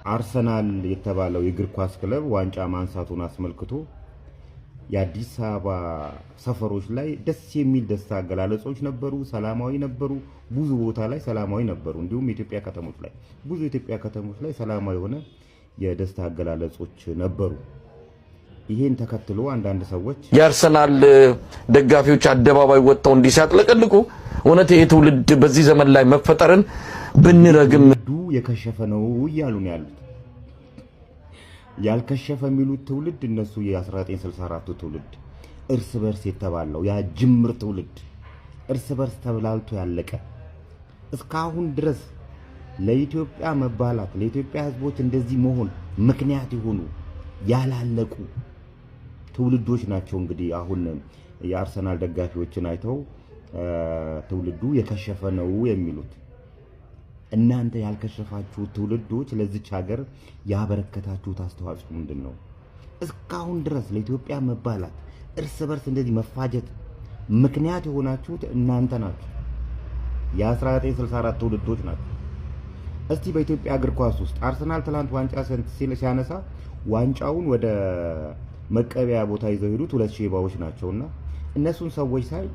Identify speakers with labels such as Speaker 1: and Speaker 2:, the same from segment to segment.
Speaker 1: አርሰናል የተባለው የእግር ኳስ ክለብ ዋንጫ ማንሳቱን አስመልክቶ የአዲስ አበባ ሰፈሮች ላይ ደስ የሚል ደስታ አገላለጾች ነበሩ፣ ሰላማዊ ነበሩ። ብዙ ቦታ ላይ ሰላማዊ ነበሩ። እንዲሁም የኢትዮጵያ ከተሞች ላይ ብዙ የኢትዮጵያ ከተሞች ላይ ሰላማዊ የሆነ የደስታ አገላለጾች ነበሩ። ይሄን ተከትሎ አንዳንድ ሰዎች
Speaker 2: የአርሰናል ደጋፊዎች አደባባይ ወጥተው እንዲያጥለቀልቁ እውነት ይሄ ትውልድ በዚህ ዘመን ላይ መፈጠርን ብንረግም
Speaker 1: የከሸፈ ነው እያሉ ነው ያሉት። ያልከሸፈ የሚሉት ትውልድ እነሱ የ1964 ትውልድ እርስ በርስ የተባለው ያ ጅምር ትውልድ እርስ በርስ ተብላልቶ ያለቀ እስካሁን ድረስ ለኢትዮጵያ መባላት ለኢትዮጵያ ሕዝቦች እንደዚህ መሆን ምክንያት ይሆኑ ያላለቁ ትውልዶች ናቸው። እንግዲህ አሁን የአርሰናል ደጋፊዎችን አይተው ትውልዱ የከሸፈ ነው የሚሉት። እናንተ ያልከሸፋችሁ ትውልዶች ለዚች ሀገር ያበረከታችሁት አስተዋጽኦ ምንድነው? እስካሁን ድረስ ለኢትዮጵያ መባላት እርስ በርስ እንደዚህ መፋጀት ምክንያት የሆናችሁት እናንተ ናችሁ። የ1964 ትውልዶች ናቸው። እስቲ በኢትዮጵያ እግር ኳስ ውስጥ አርሰናል ትላንት ዋንጫ ሲያነሳ ዋንጫውን ወደ መቀበያ ቦታ ይዘው ሄዱት ሁለት ሼባዎች ናቸውና እነሱን ሰዎች ሳይ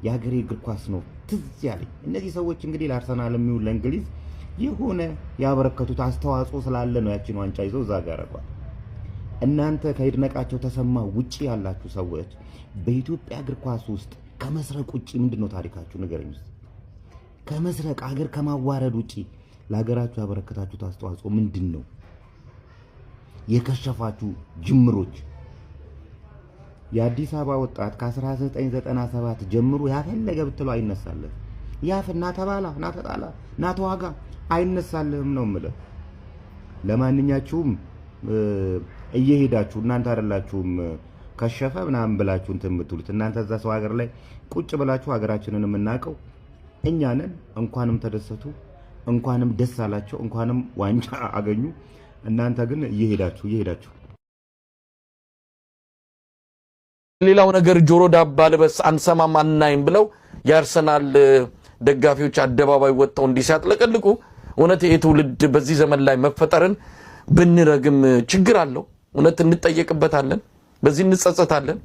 Speaker 1: የሀገሬ እግር ኳስ ነው ትዝ ያለኝ። እነዚህ ሰዎች እንግዲህ ለአርሰናል የሚውል ለእንግሊዝ የሆነ ያበረከቱት አስተዋጽኦ ስላለ ነው ያችን ዋንጫ ይዘው እዛ ጋር ያረጓል። እናንተ ከይድነቃቸው ተሰማ ውጪ ያላችሁ ሰዎች በኢትዮጵያ እግር ኳስ ውስጥ ከመስረቅ ውጪ ምንድነው ታሪካችሁ? ንገረኝ። ከመስረቅ ሀገር ከማዋረድ ውጪ ለሀገራችሁ ያበረከታችሁት አስተዋጽኦ ምንድነው? የከሸፋችሁ ጅምሮች የአዲስ አበባ ወጣት ከ1997 ጀምሮ ያፈለገ ብትለው አይነሳልህ። ያፍና ተባላ ና ተጣላ ና ተዋጋ አይነሳልህም ነው የምልህ። ለማንኛችሁም እየሄዳችሁ እናንተ አይደላችሁም ከሸፈ ምናምን ብላችሁ እንትን የምትሉት እናንተ እዛ ሰው ሀገር ላይ ቁጭ ብላችሁ ሀገራችንን የምናውቀው እኛ ነን። እንኳንም ተደሰቱ፣ እንኳንም ደስ አላቸው፣ እንኳንም ዋንጫ አገኙ። እናንተ ግን እየሄዳችሁ
Speaker 2: ሌላው ነገር ጆሮ ዳባ ልበስ አንሰማም አናይም ብለው የአርሰናል ደጋፊዎች አደባባይ ወጥተው እንዲያጥለቀልቁ እውነት ይሄ ትውልድ በዚህ ዘመን ላይ መፈጠርን ብንረግም ችግር አለው። እውነት እንጠየቅበታለን፣ በዚህ እንጸጸታለን።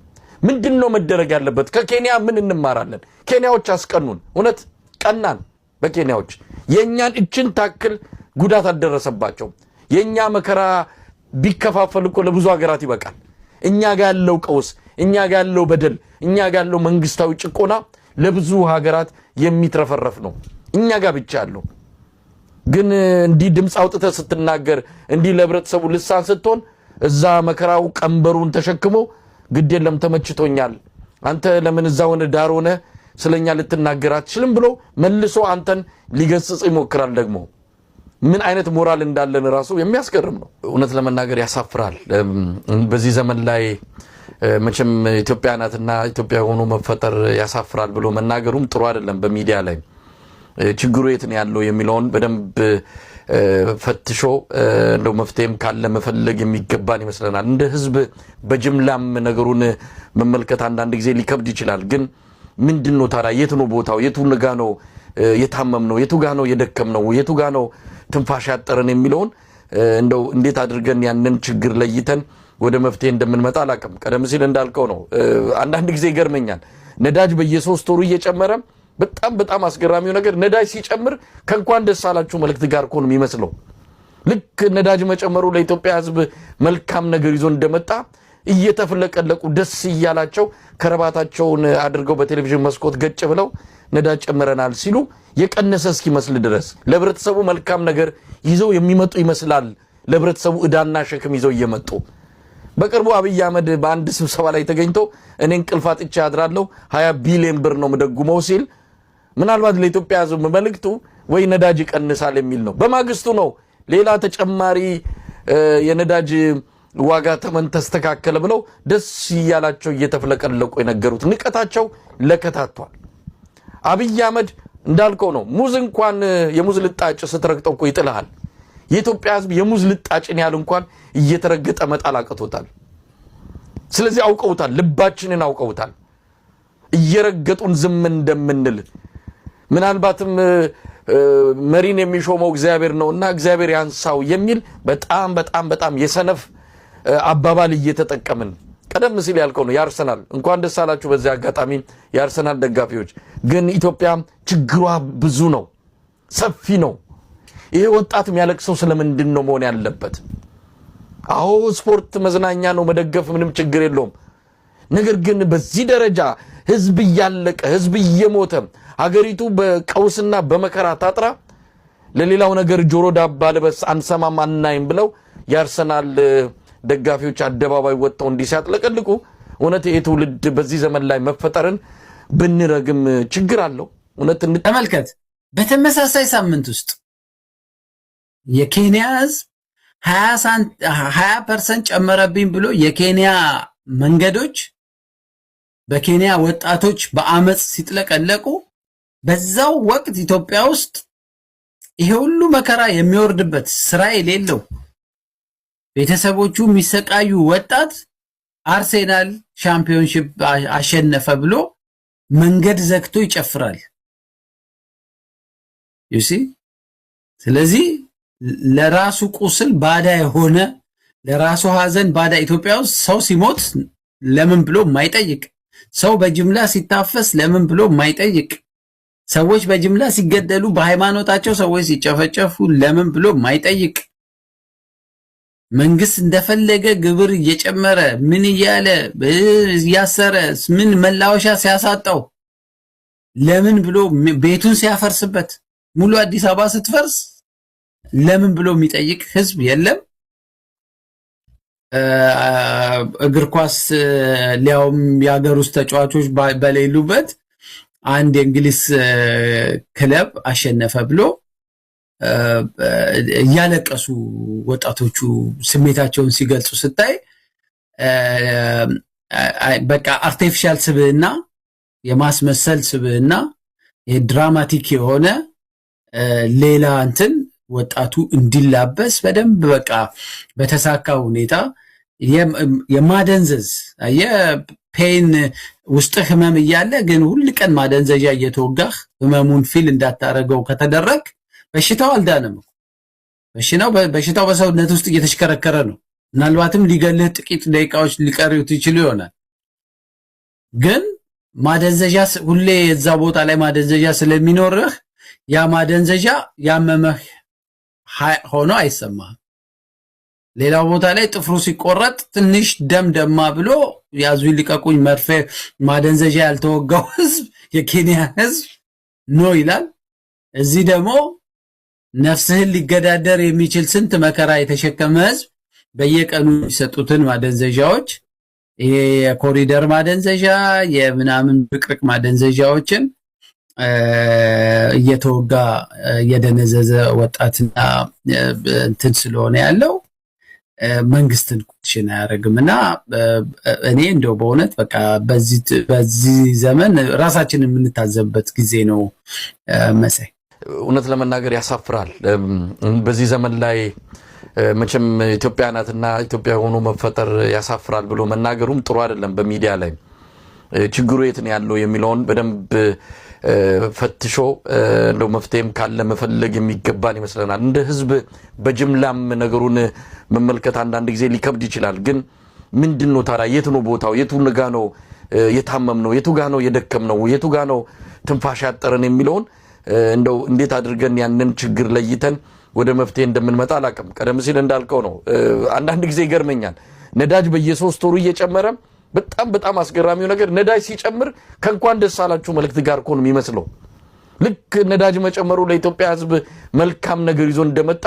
Speaker 2: ምንድነው መደረግ ያለበት? ከኬንያ ምን እንማራለን? ኬንያዎች አስቀኑን። እውነት ቀናን በኬንያዎች። የኛን እችን ታክል ጉዳት አደረሰባቸው። የኛ መከራ ቢከፋፈል እኮ ለብዙ ሀገራት ይበቃል። እኛ ጋር ያለው ቀውስ፣ እኛ ጋር ያለው በደል፣ እኛ ጋር ያለው መንግስታዊ ጭቆና ለብዙ ሀገራት የሚትረፈረፍ ነው። እኛ ጋር ብቻ ያለው ግን እንዲህ ድምጽ አውጥተህ ስትናገር እንዲህ ለህብረተሰቡ ልሳን ስትሆን እዛ መከራው ቀንበሩን ተሸክሞ ግድ የለም ተመችቶኛል፣ አንተ ለምን እዛው ዳር ሆነህ ስለኛ ልትናገር አትችልም ብሎ መልሶ አንተን ሊገስጽ ይሞክራል። ደግሞ ምን አይነት ሞራል እንዳለን ራሱ የሚያስገርም ነው። እውነት ለመናገር ያሳፍራል። በዚህ ዘመን ላይ መቼም ኢትዮጵያ ናትና ኢትዮጵያ ሆኖ መፈጠር ያሳፍራል ብሎ መናገሩም ጥሩ አይደለም። በሚዲያ ላይ ችግሩ የት ነው ያለው የሚለውን በደንብ ፈትሾ እንደው መፍትሄም ካለ መፈለግ የሚገባን ይመስለናል። እንደ ህዝብ በጅምላም ነገሩን መመልከት አንዳንድ ጊዜ ሊከብድ ይችላል። ግን ምንድነው ታዲያ የት ነው ቦታው? የቱ ጋ ነው የታመም ነው? የቱ ጋ ነው የደከም ነው? የቱ ጋ ነው ትንፋሽ ያጠረን የሚለውን እንደው እንዴት አድርገን ያንን ችግር ለይተን ወደ መፍትሄ እንደምንመጣ አላቀም። ቀደም ሲል እንዳልከው ነው። አንዳንድ ጊዜ ይገርመኛል። ነዳጅ በየ3 ወሩ እየጨመረ በጣም አስገራሚው ነገር ነዳጅ ሲጨምር ከእንኳን ደስ አላችሁ መልእክት ጋር እኮ ነው የሚመስለው። ልክ ነዳጅ መጨመሩ ለኢትዮጵያ ህዝብ መልካም ነገር ይዞ እንደመጣ እየተፈለቀለቁ ደስ ይያላቸው ከረባታቸውን አድርገው በቴሌቪዥን መስኮት ገጭ ብለው ነዳጅ ጨምረናል ሲሉ የቀነሰ እስኪመስል ድረስ ለህብረተሰቡ መልካም ነገር ይዘው የሚመጡ ይመስላል። ለህብረተሰቡ እዳና ሸክም ይዘው እየመጡ በቅርቡ አብይ አህመድ በአንድ ስብሰባ ላይ ተገኝቶ እኔ እንቅልፍ አጥቼ አድራለሁ 20 ቢሊዮን ብር ነው መደጉመው ሲል ምናልባት ለኢትዮጵያ ህዝብ መልእክቱ ወይ ነዳጅ ይቀንሳል የሚል ነው። በማግስቱ ነው ሌላ ተጨማሪ የነዳጅ ዋጋ ተመን ተስተካከለ ብለው ደስ ይያላቸው እየተፈለቀለቁ የነገሩት ንቀታቸው ለከታቷል። አብይ አህመድ እንዳልከው ነው። ሙዝ እንኳን የሙዝ ልጣጭ ስትረግጠው እኮ ይጥልሃል። የኢትዮጵያ ህዝብ የሙዝ ልጣጭን ያህል እንኳን እየተረገጠ መጣል አቅቶታል። ስለዚህ አውቀውታል፣ ልባችንን አውቀውታል። እየረገጡን ዝም እንደምንል ምናልባትም መሪን የሚሾመው እግዚአብሔር ነውና እግዚአብሔር ያንሳው የሚል በጣም የሰነፍ አባባል እየተጠቀምን ቀደም ሲል ያልከው ነው ያርሰናል እንኳን ደስ አላችሁ በዚህ አጋጣሚ ያርሰናል ደጋፊዎች ግን ኢትዮጵያ ችግሯ ብዙ ነው ሰፊ ነው ይሄ ወጣት የሚያለቅሰው ስለምንድን ነው መሆን ያለበት አዎ ስፖርት መዝናኛ ነው መደገፍ ምንም ችግር የለውም ነገር ግን በዚህ ደረጃ ህዝብ ያለቀ ህዝብ እየሞተ ሀገሪቱ በቀውስና በመከራ ታጥራ ለሌላው ነገር ጆሮ ዳባ ልበስ አንሰማም አናይም ብለው ያርሰናል ደጋፊዎች አደባባይ ወጥተው እንዲያጥለቀልቁ እውነት የትውልድ በዚህ ዘመን ላይ መፈጠርን ብንረግም ችግር አለው እውነት
Speaker 3: ተመልከት በተመሳሳይ ሳምንት ውስጥ የኬንያ ህዝብ 20% ጨመረብኝ ብሎ የኬንያ መንገዶች በኬንያ ወጣቶች በአመጽ ሲጥለቀለቁ በዛው ወቅት ኢትዮጵያ ውስጥ ይሄ ሁሉ መከራ የሚወርድበት ስራ የሌለው ቤተሰቦቹ የሚሰቃዩ ወጣት አርሴናል ሻምፒዮንሺፕ አሸነፈ ብሎ መንገድ ዘግቶ ይጨፍራል ዩሲ ስለዚህ ለራሱ ቁስል ባዳ የሆነ ለራሱ ሐዘን ባዳ ኢትዮጵያ ውስጥ ሰው ሲሞት ለምን ብሎ ማይጠይቅ ሰው በጅምላ ሲታፈስ ለምን ብሎ ማይጠይቅ ሰዎች በጅምላ ሲገደሉ በሃይማኖታቸው ሰዎች ሲጨፈጨፉ ለምን ብሎ ማይጠይቅ መንግስት እንደፈለገ ግብር እየጨመረ ምን ይያለ ያሰረ ምን መላወሻ ሲያሳጣው ለምን ብሎ ቤቱን ሲያፈርስበት ሙሉ አዲስ አበባ ስትፈርስ ለምን ብሎ የሚጠይቅ ህዝብ የለም እግር ኳስ ሊያውም የሀገር ውስጥ ተጫዋቾች በሌሉበት አንድ የእንግሊዝ ክለብ አሸነፈ ብሎ ያለቀሱ ወጣቶቹ ስሜታቸውን ሲገልጹ ስታይ በቃ አርቲፊሻል ስብዕና የማስመሰል ስብዕና የድራማቲክ የሆነ ሌላ እንትን ወጣቱ እንዲላበስ በደንብ በቃ በተሳካ ሁኔታ የማደንዘዝ የፔን ውስጥ ህመም እያለ ግን ሁሉ ቀን ማደንዘዣ እየተወጋህ ህመሙን ፊል እንዳታረገው ከተደረግ በሽታው አልዳነም በሽታው በሰውነት ውስጥ እየተሽከረከረ ነው ምናልባትም ሊገልህ ጥቂት ደቂቃዎች ሊቀሩት ይችሉ ይሆናል ግን ማደንዘዣ ሁሌ የዛ ቦታ ላይ ማደንዘዣ ስለሚኖርህ ያ ማደንዘዣ ያመመህ ሆኖ አይሰማህም ሌላው ቦታ ላይ ጥፍሩ ሲቆረጥ ትንሽ ደማ ብሎ ያዙ ይልቀቁኝ መርፌ ማደንዘዣ ያልተወጋው ህዝብ የኬንያ ህዝብ ነው ይላል እዚህ ደግሞ ነፍስህን ሊገዳደር የሚችል ስንት መከራ የተሸከመ ህዝብ በየቀኑ የሚሰጡትን ማደንዘዣዎች የኮሪደር ማደንዘዣ የምናምን ብቅርቅ ማደንዘዣዎችን እየተወጋ የደነዘዘ ወጣትና እንትን ስለሆነ ያለው መንግስትን ኩሽና ያረግምና እኔ እንደው በእውነት በቃ በዚህ ዘመን ራሳችንን የምንታዘብበት ጊዜ ነው መሰይ
Speaker 2: እውነት ለመናገር ያሳፍራል በዚህ ዘመን ላይ መቼም ኢትዮጵያ ናትና ኢትዮጵያ ሆኖ መፈጠር ያሳፍራል ብሎ መናገሩም ጥሩ አይደለም በሚዲያ ላይ ችግሩ የት ነው ያለው የሚለውን በደንብ ፈትሾ እንደው መፍትሄም ካለ መፈለግ የሚገባን ይመስለናል እንደ ህዝብ በጅምላም ነገሩን መመልከት አንዳንድ ጊዜ ሊከብድ ይችላል ግን ምንድነው ታዲያ የት ነው ቦታው የቱ ንጋ ነው የታመም ነው የቱ ጋ ነው የደከም ነው የቱ ጋ ነው ትንፋሽ ያጠረን የሚለውን እንደው እንዴት አድርገን ያንን ችግር ለይተን ወደ መፍትሄ እንደምንመጣ አላቀም ቀደም ሲል እንዳልከው ነው አንዳንድ ጊዜ ይገርመኛል ነዳጅ በየ3 ወሩ እየጨመረ በጣም አስገራሚው ነገር ነዳጅ ሲጨምር ከንኳን ደስ አላችሁ መልእክት ጋር እኮ ነው የሚመስለው ልክ ነዳጅ መጨመሩ ለኢትዮጵያ ህዝብ መልካም ነገር ይዞ እንደመጣ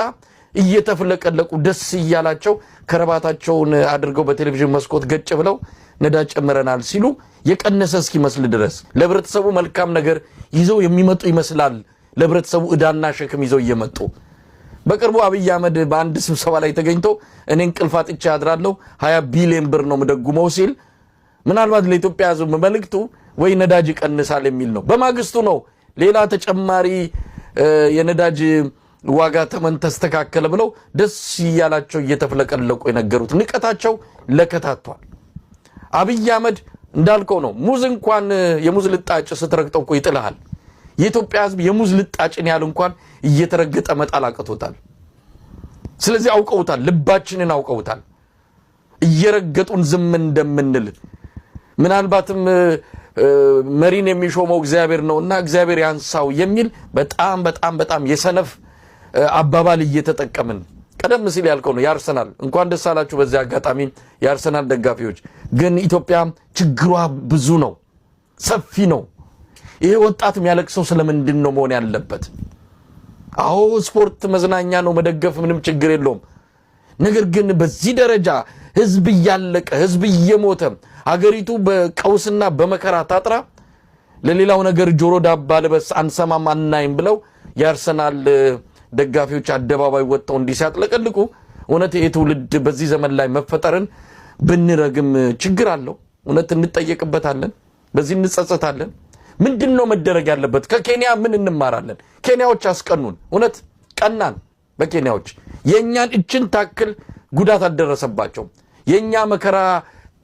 Speaker 2: እየተፈለቀለቁ ደስ ይያላቸው ከረባታቸውን አድርገው በቴሌቪዥን መስኮት ገጭ ብለው ነዳጅ ጨመረናል ሲሉ የቀነሰ እስኪመስል ድረስ ለብረተሰቡ መልካም ነገር ይዘው የሚመጡ ይመስላል ለብረተሰቡ እዳና ሸክም ይዘው እየመጡ በቅርቡ አብይ አህመድ በአንድ ስብሰባ ላይ ተገኝቶ እኔ እንቅልፍ አጥቼ አድራለሁ 20 ቢሊዮን ብር ነው መደጉመው ሲል ምናልባት ለኢትዮጵያ ህዝብ መልእክቱ ወይ ነዳጅ ቀንሳል የሚል ነው በማግስቱ ነው ሌላ ተጨማሪ የነዳጅ ዋጋ ተመን ተስተካከለ ብለው ደስ ይያላቸው እየተፈለቀለቁ የነገሩት ንቀታቸው ለከታቷል አብይ አህመድ እንዳልከው ነው ሙዝ እንኳን የሙዝ ልጣጭ ስትረግጠው እኮ ይጥልሃል የኢትዮጵያ ህዝብ የሙዝ ልጣጭን ያህል እንኳን እየተረገጠ መጣል አቅቶታል። ስለዚህ አውቀውታል፣ ልባችንን አውቀውታል። እየረገጡን ዝም እንደምንል ምናልባትም መሪን የሚሾመው እግዚአብሔር ነውና እግዚአብሔር ያንሳው የሚል በጣም የሰነፍ አባባል እየተጠቀምን ቀደም ሲል ያልከው ነው የአርሰናል እንኳን ደስ አላችሁ። በዚህ አጋጣሚ የአርሰናል ደጋፊዎች ግን ኢትዮጵያ ችግሯ ብዙ ነው፣ ሰፊ ነው። ይሄ ወጣት የሚያለቅሰው ስለምንድን ነው መሆን ያለበት? አዎ ስፖርት መዝናኛ ነው፣ መደገፍ ምንም ችግር የለውም። ነገር ግን በዚህ ደረጃ ህዝብ እያለቀ ህዝብ እየሞተ ሀገሪቱ በቀውስና በመከራ ታጥራ ለሌላው ነገር ጆሮ ዳባ ልበስ አንሰማም አናይም ብለው የአርሰናል ደጋፊዎች አደባባይ ወጥተው እንዲያጥለቀልቁ እውነት የትውልድ በዚህ ዘመን ላይ መፈጠርን ብንረግም ችግር አለው። እውነት እንጠየቅበታለን፣ በዚህ እንጸጸታለን። ምንድነው መደረግ ያለበት? ከኬንያ ምን እንማራለን? ኬንያዎች አስቀኑን፣ እውነት ቀናን። በኬንያዎች የኛን እችን ታክል ጉዳት አልደረሰባቸው። የኛ መከራ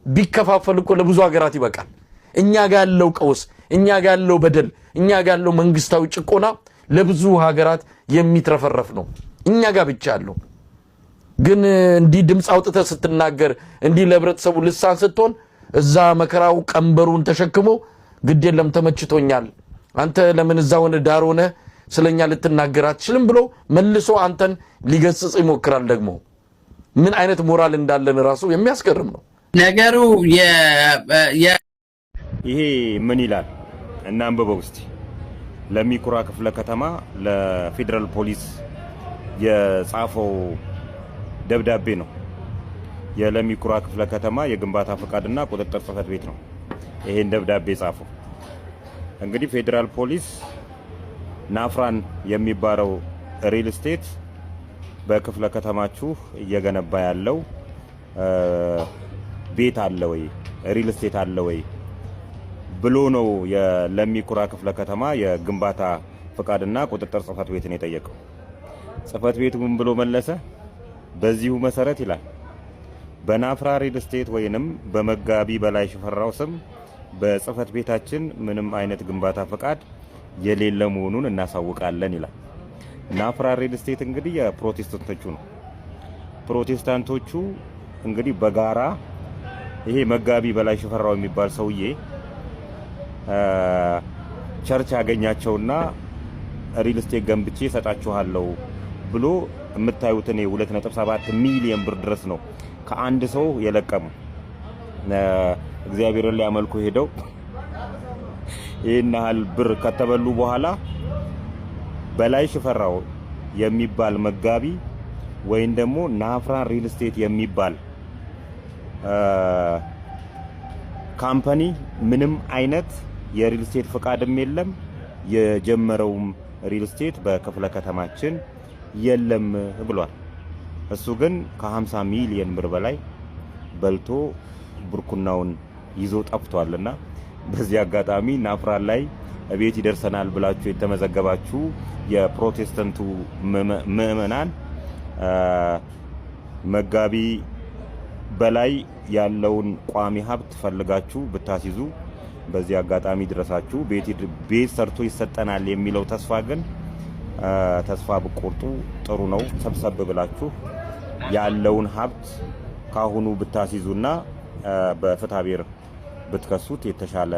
Speaker 2: ቢከፋፈል እኮ ለብዙ ሀገራት ይበቃል። እኛ ጋር ያለው ቀውስ፣ እኛ ጋር ያለው በደል፣ እኛ ጋር ያለው መንግስታዊ ጭቆና ለብዙ ሀገራት የሚትረፈረፍ ነው። እኛ ጋር ብቻ ያለው ግን እንዲህ ድምጽ አውጥተህ ስትናገር እንዲህ ለህብረተሰቡ ልሳን ስትሆን እዛ መከራው ቀንበሩን ተሸክሞ ግድ የለም ተመችቶኛል፣ አንተ ለምን እዛ ሆነ ዳር ሆነ ስለኛ ልትናገር አትችልም ብሎ መልሶ አንተን ሊገስጽ ይሞክራል። ደግሞ ምን አይነት ሞራል እንዳለን ራሱ የሚያስገርም ነው
Speaker 3: ነገሩ።
Speaker 1: ይሄ ምን ይላል እና አንብበው እስቲ። ለሚኩራ ክፍለ ከተማ ለፌደራል ፖሊስ የጻፈው ደብዳቤ ነው። የለሚኩራ ክፍለ ከተማ የግንባታ ፈቃድና ቁጥጥር ጽሕፈት ቤት ነው ይሄን ደብዳቤ ጻፈው። እንግዲህ ፌደራል ፖሊስ ናፍራን የሚባለው ሪል ስቴት በክፍለ ከተማችሁ እየገነባ ያለው ቤት አለ ወይ ሪል ስቴት አለ ወይ ብሎ ነው የለሚኩራ ክፍለ ከተማ የግንባታ ፈቃድና ቁጥጥር ጽሕፈት ቤትን የጠየቀው። ጽሕፈት ቤቱ ምን ብሎ መለሰ? በዚሁ መሰረት ይላል በናፍራ ሪል ስቴት ወይንም በመጋቢ በላይ ሽፈራው ስም በጽሕፈት ቤታችን ምንም አይነት ግንባታ ፈቃድ የሌለ መሆኑን እናሳውቃለን ይላል። ናፍራ ሪል ስቴት እንግዲህ የፕሮቴስታንቶቹ ነው። ፕሮቴስታንቶቹ እንግዲህ በጋራ ይሄ መጋቢ በላይ ሽፈራው የሚባል ሰውዬ ቸርች ያገኛቸውና ሪል ስቴት ገንብቼ ሰጣችኋለሁ ብሎ የምታዩትን 2.7 ሚሊዮን ብር ድረስ ነው ከአንድ ሰው የለቀሙ። እግዚአብሔርን ሊያመልኩ ሄደው ይሄን ያህል ብር ከተበሉ በኋላ በላይ ሽፈራው የሚባል መጋቢ ወይም ደግሞ ናፍራ ሪል ስቴት የሚባል ካምፓኒ ምንም አይነት የሪል ስቴት ፈቃድም የለም፣ የጀመረውም ሪል ስቴት በክፍለ ከተማችን የለም ብሏል። እሱ ግን ከ50 ሚሊዮን ብር በላይ በልቶ ብርኩናውን ይዞ ጠፍቷልና በዚህ አጋጣሚ ናፍራ ላይ ቤት ይደርሰናል ብላችሁ የተመዘገባችሁ የፕሮቴስታንቱ ምዕመናን መጋቢ በላይ ያለውን ቋሚ ሀብት ፈልጋችሁ ብታስይዙ በዚህ አጋጣሚ ድረሳችሁ ቤት ሰርቶ ይሰጠናል የሚለው ተስፋ ግን ተስፋ ብቆርጡ ጥሩ ነው። ሰብሰብ ብላችሁ ያለውን ሀብት ካሁኑ ብታስይዙና በፍትሐ ብሔር ብትከሱት የተሻለ